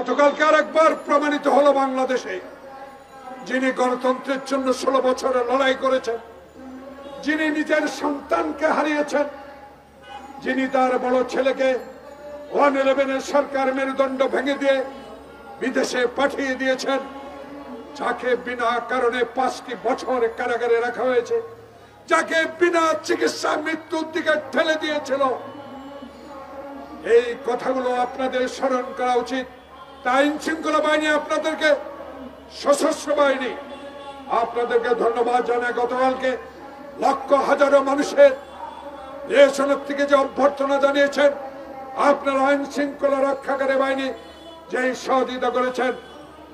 গতকালকে আরেকবার প্রমাণিত হলো বাংলাদেশে যিনি গণতন্ত্রের জন্য 16 বছরে লড়াই করেছেন, যিনি নিজের সন্তানকে হারিয়েছেন, যিনি তার বড় ছেলেকে 111 সরকার মেরুদণ্ড ভেঙে দিয়ে বিদেশে পাঠিয়ে দিয়েছেন, যাকে বিনা কারণে 5টি বছর কারাগারে রাখা হয়েছে, যাকে বিনা চিকিৎসা মৃত্যুর দিকে ঠেলে দিয়েছিল। এই কথাগুলো আপনাদের স্মরণ করা উচিত। তাই আইন শৃঙ্খলা বাহিনী আপনাদেরকে, সশস্ত্র বাহিনী আপনাদেরকে ধন্যবাদ জানায়। গতকালকে লক্ষ হাজারো মানুষের রেশনের থেকে যে অভ্যর্থনা জানিয়েছেন, আপনারা আইন শৃঙ্খলা রক্ষাকারী বাহিনী যেই সহযোগিতা করেছেন,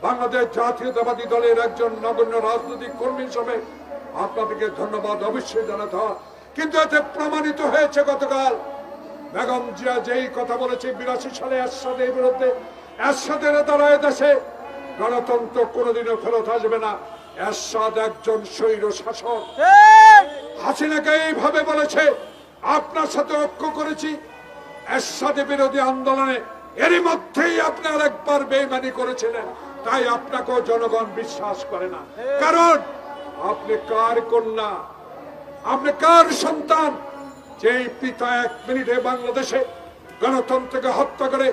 বাংলাদেশ জাতীয়তাবাদী দলের একজন নগণ্য রাজনৈতিক কর্মী হিসেবে আপনাদেরকে ধন্যবাদ অবশ্যই জানাতে হয়। কিন্তু এতে প্রমাণিত হয়েছে গতকাল বেগম জিয়া যেই কথা বলেছে 82 সালে এরশাদের বিরুদ্ধে, এরশাদের দ্বারা দেশে গণতন্ত্র কোনোদিনও ফেরত আসবে না। এরশাদ একজন স্বৈর শাসক। হাসিনাকে এইভাবে বলেছে, আপনার সাথে ঐক্য করেছি এরশাদের বিরোধী আন্দোলনে, এরই মধ্যেই আপনি আরেকবার বেইমানি করেছিলেন, তাই আপনাকেও জনগণ বিশ্বাস করে না। কারণ আপনি কার কন্যা, আপনি কার সন্তান? যেই পিতা 1 মিনিটে বাংলাদেশে গণতন্ত্রকে হত্যা করে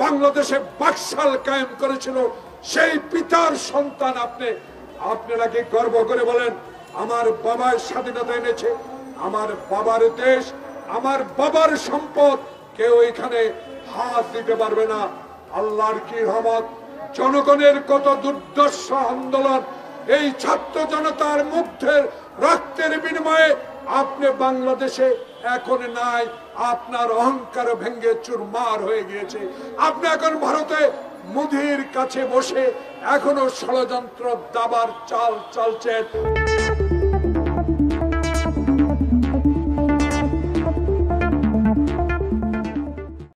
বাংলাদেশে বাকশাল কায়েম করেছিল, সেই পিতার সন্তান আপনি। আপনারা কি গর্ব করে বলেন আমার বাবার স্বাধীনতা এনেছে, আমার বাবার দেশ, আমার বাবার সম্পদ, কেউ এখানে হাত দিতে পারবে না। আল্লাহর কি রহমত, জনগণের কত দুর্দর্শ আন্দোলন, এই ছাত্র জনতার মুগ্ধের রক্তের বিনিময়ে আপনি বাংলাদেশে এখন নাই। আপনার অহংকার ভেঙে চুরমার হয়ে গিয়েছে। আপনি এখন ভারতে মোদির কাছে বসে এখনো ষড়যন্ত্র দাবার চাল চালছেন।